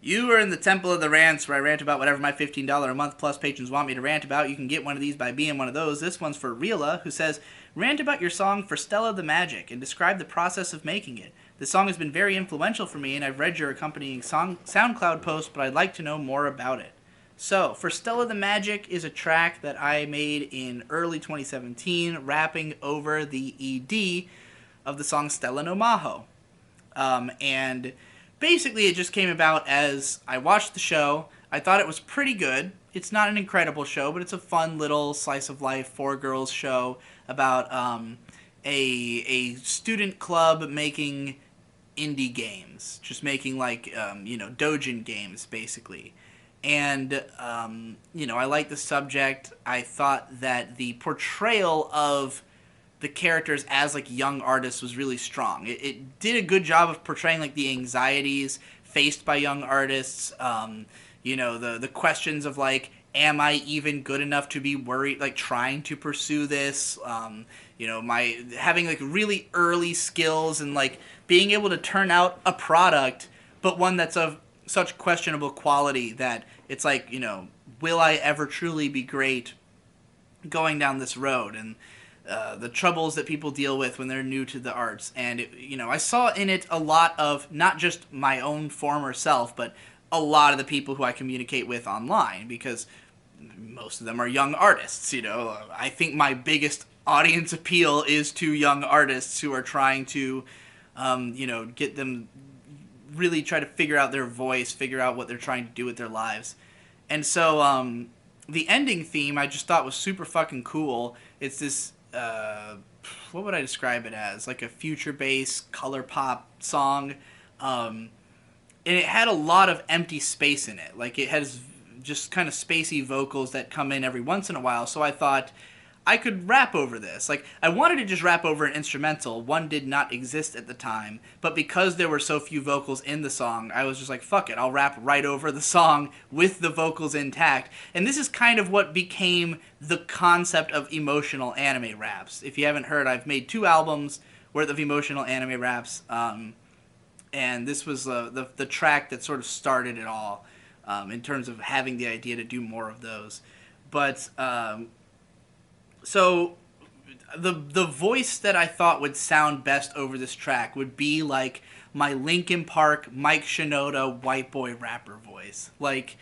You are in the Temple of the Rants, where I rant about whatever my $15 a month plus patrons want me to rant about. You can get one of these by being one of those. This one's for Reela, who says, rant about your song for Stella the Magic and describe the process of making it. The song has been very influential for me, and I've read your accompanying SoundCloud post, but I'd like to know more about it. So, For Stella the Magic is a track that I made in early 2017, rapping over the ED of the song Stella no Maho. And basically, it just came about as I watched the show. I thought it was pretty good. It's not an incredible show, but it's a fun little slice of life, four girls show about a student club making indie games, just making like doujin games basically. And I like the subject. I thought that the portrayal of the characters as like young artists was really strong. It did a good job of portraying like the anxieties faced by young artists. The questions of like, am I even good enough to be worried, like trying to pursue this? My having like really early skills and like being able to turn out a product, but one that's of such questionable quality that it's like, will I ever truly be great going down this road? And the troubles that people deal with when they're new to the arts. And, I saw in it a lot of not just my own former self, but a lot of the people who I communicate with online, because most of them are young artists. I think my biggest audience appeal is to young artists who are trying to, get them really try to figure out their voice, figure out what they're trying to do with their lives. And so the ending theme I just thought was super fucking cool. It's this what would I describe it as? Like a future-based color pop song. And it had a lot of empty space in it. Like it has just kind of spacey vocals that come in every once in a while. So I thought I could rap over this. Like I wanted to just rap over an instrumental. One did not exist at the time. But because there were so few vocals in the song, I was just like, fuck it. I'll rap right over the song with the vocals intact. And this is kind of what became the concept of emotional anime raps. If you haven't heard, I've made 2 albums worth of emotional anime raps. And this was the track that sort of started it all in terms of having the idea to do more of those. But so the voice that I thought would sound best over this track would be like my Linkin Park, Mike Shinoda, white boy rapper voice. Like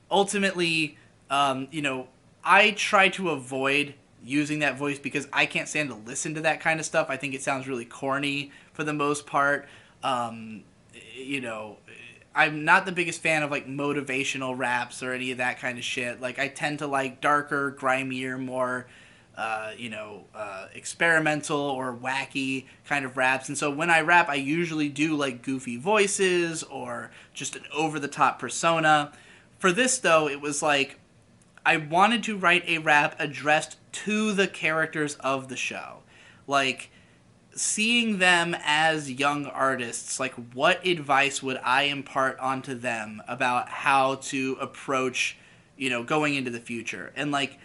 ultimately, I try to avoid using that voice because I can't stand to listen to that kind of stuff. I think it sounds really corny for the most part. I'm not the biggest fan of like motivational raps or any of that kind of shit. Like I tend to like darker, grimier, more experimental or wacky kind of raps. And so when I rap, I usually do like goofy voices or just an over-the-top persona. For this, though, it was like I wanted to write a rap addressed to the characters of the show. Like, seeing them as young artists, like what advice would I impart onto them about how to approach, going into the future? And like,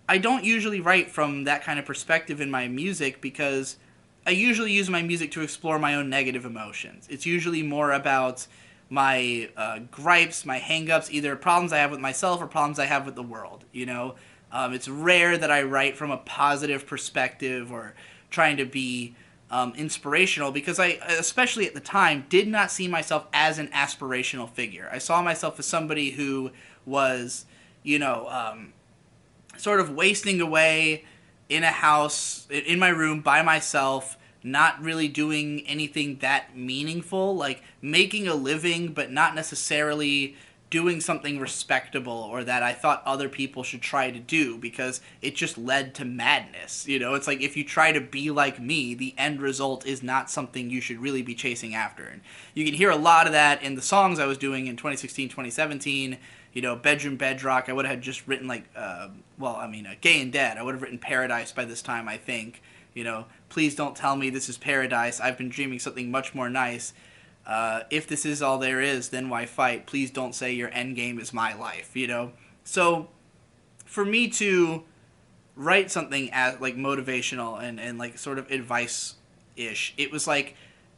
I don't usually write from that kind of perspective in my music because I usually use my music to explore my own negative emotions. It's usually more about my gripes, my hang-ups, either problems I have with myself or problems I have with the world, It's rare that I write from a positive perspective or trying to be inspirational because I, especially at the time, did not see myself as an aspirational figure. I saw myself as somebody who was, sort of wasting away in a house, in my room, by myself, not really doing anything that meaningful, like making a living, but not necessarily doing something respectable or that I thought other people should try to do because it just led to madness. It's like if you try to be like me, the end result is not something you should really be chasing after. And you can hear a lot of that in the songs I was doing in 2016, 2017. Bedroom Bedrock, I would have just written like, Gay and Dead. I would have written Paradise by this time, I think. Please don't tell me this is paradise. I've been dreaming something much more nice. If this is all there is, then why fight? Please don't say your end game is my life, So, for me to write something as like motivational and like sort of advice-ish, it was like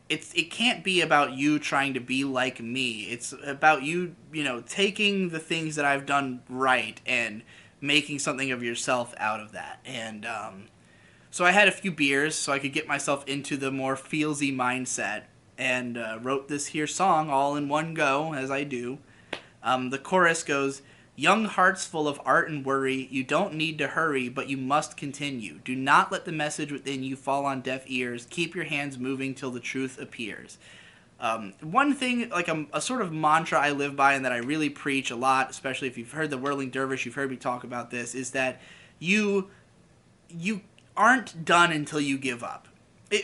it can't be about you trying to be like me. It's about you, taking the things that I've done right and making something of yourself out of that. And so I had a few beers so I could get myself into the more feelsy mindset, and wrote this here song all in one go, as I do. The chorus goes, "Young hearts full of art and worry, you don't need to hurry, but you must continue. Do not let the message within you fall on deaf ears. Keep your hands moving till the truth appears." One thing, like a sort of mantra I live by and that I really preach a lot, especially if you've heard the Whirling Dervish, you've heard me talk about this, is that you aren't done until you give up.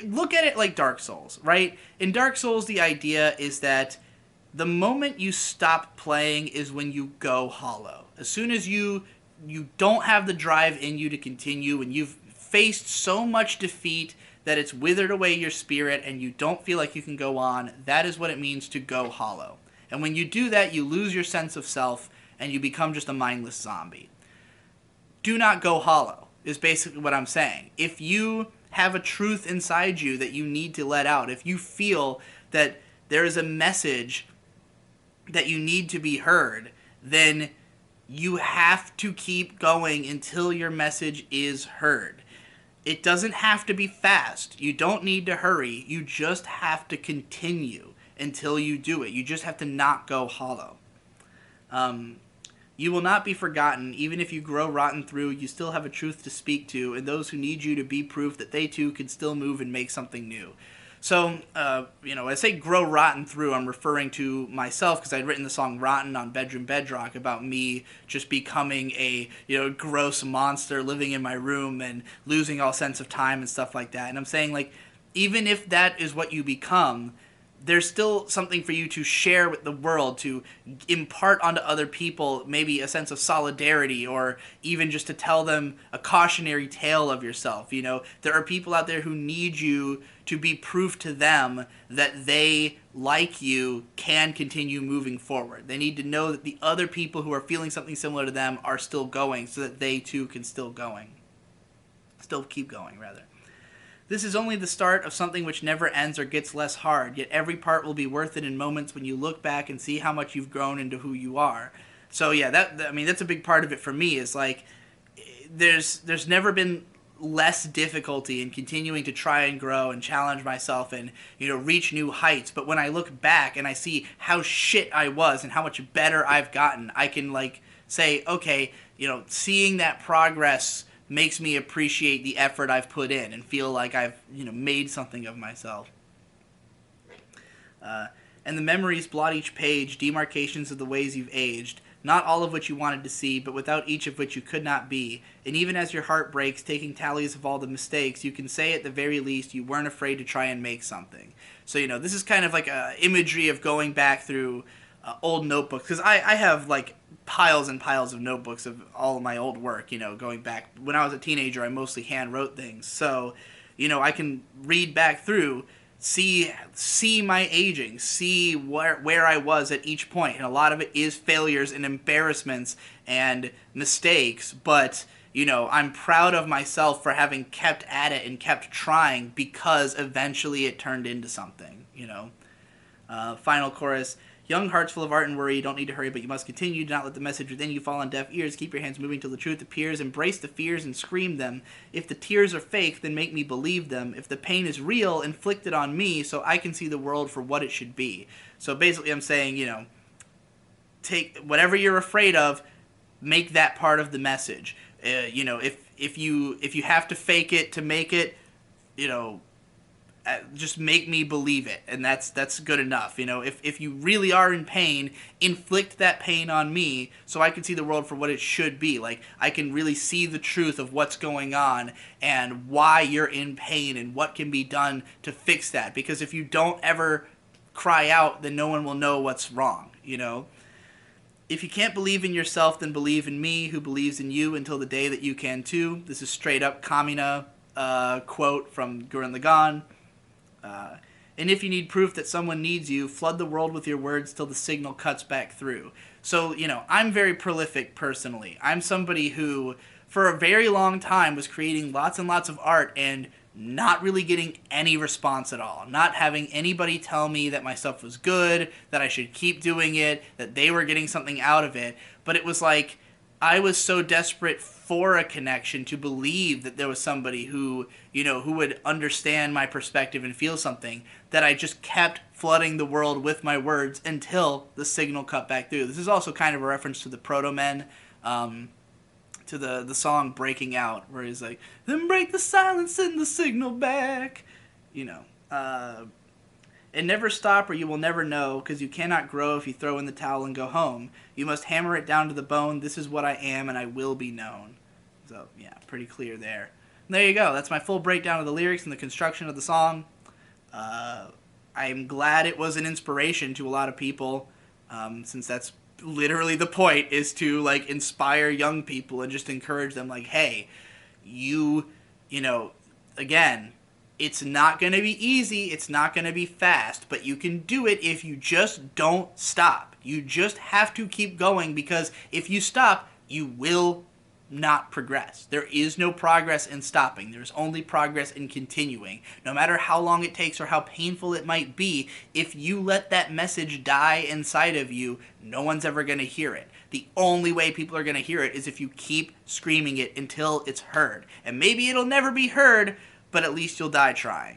Look at it like Dark Souls, right? In Dark Souls, the idea is that the moment you stop playing is when you go hollow. As soon as you don't have the drive in you to continue, and you've faced so much defeat that it's withered away your spirit and you don't feel like you can go on, that is what it means to go hollow. And when you do that, you lose your sense of self and you become just a mindless zombie. Do not go hollow, is basically what I'm saying. If you have a truth inside you that you need to let out, if you feel that there is a message that you need to be heard, then you have to keep going until your message is heard. It doesn't have to be fast. You don't need to hurry. You just have to continue until you do it. You just have to not go hollow. You will not be forgotten. Even if you grow rotten through, you still have a truth to speak to, and those who need you to be proof that they too can still move and make something new. So, I say grow rotten through, I'm referring to myself because I'd written the song Rotten on Bedroom Bedrock about me just becoming a, gross monster living in my room and losing all sense of time and stuff like that. And I'm saying, like, even if that is what you become, there's still something for you to share with the world, to impart onto other people, maybe a sense of solidarity, or even just to tell them a cautionary tale of yourself. There are people out there who need you to be proof to them that they, like you, can continue moving forward. They need to know that the other people who are feeling something similar to them are still going, so that they too can still keep going, rather. This is only the start of something which never ends or gets less hard, yet every part will be worth it in moments when you look back and see how much you've grown into who you are. So yeah, that's a big part of it for me, is like, there's never been less difficulty in continuing to try and grow and challenge myself and, reach new heights. But when I look back and I see how shit I was and how much better I've gotten, I can, like, say, okay, seeing that progress makes me appreciate the effort I've put in and feel like I've, made something of myself. And the memories blot each page, demarcations of the ways you've aged, not all of which you wanted to see, but without each of which you could not be. And even as your heart breaks, taking tallies of all the mistakes, you can say at the very least you weren't afraid to try and make something. So, this is kind of like a imagery of going back through old notebooks, because I have, like, piles and piles of notebooks of all of my old work, going back. When I was a teenager, I mostly hand wrote things. So, I can read back through, see my aging, see where I was at each point. And a lot of it is failures and embarrassments and mistakes, but, I'm proud of myself for having kept at it and kept trying, because eventually it turned into something, Final chorus. Young hearts full of art and worry, you don't need to hurry, but you must continue. Do not let the message within you fall on deaf ears. Keep your hands moving till the truth appears. Embrace the fears and scream them. If the tears are fake, then make me believe them. If the pain is real, inflict it on me so I can see the world for what it should be. So basically I'm saying, take whatever you're afraid of, make that part of the message. If you have to fake it to make it, just make me believe it, and that's good enough. If you really are in pain, inflict that pain on me so I can see the world for what it should be. Like, I can really see the truth of what's going on and why you're in pain and what can be done to fix that. Because if you don't ever cry out, then no one will know what's wrong, If you can't believe in yourself, then believe in me, who believes in you until the day that you can too. This is straight up Kamina quote from Gurren Lagann. And if you need proof that someone needs you, flood the world with your words till the signal cuts back through. So, I'm very prolific personally. I'm somebody who, for a very long time, was creating lots and lots of art and not really getting any response at all, not having anybody tell me that my stuff was good, that I should keep doing it, that they were getting something out of it. But it was like I was so desperate for a connection, to believe that there was somebody who, who would understand my perspective and feel something, that I just kept flooding the world with my words until the signal cut back through. This is also kind of a reference to the Proto Men, to the song Breaking Out, where he's like, then break the silence and the signal back. And never stop or you will never know, because you cannot grow if you throw in the towel and go home. You must hammer it down to the bone. This is what I am and I will be known. So, yeah, pretty clear there. And there you go. That's my full breakdown of the lyrics and the construction of the song. I'm glad it was an inspiration to a lot of people, since that's literally the point, is to, like, inspire young people and just encourage them, like, hey, again, it's not going to be easy, it's not going to be fast, but you can do it if you just don't stop. You just have to keep going, because if you stop, you will not progress. There is no progress in stopping. There's only progress in continuing. No matter how long it takes or how painful it might be, if you let that message die inside of you, no one's ever going to hear it. The only way people are going to hear it is if you keep screaming it until it's heard. And maybe it'll never be heard, but at least you'll die trying.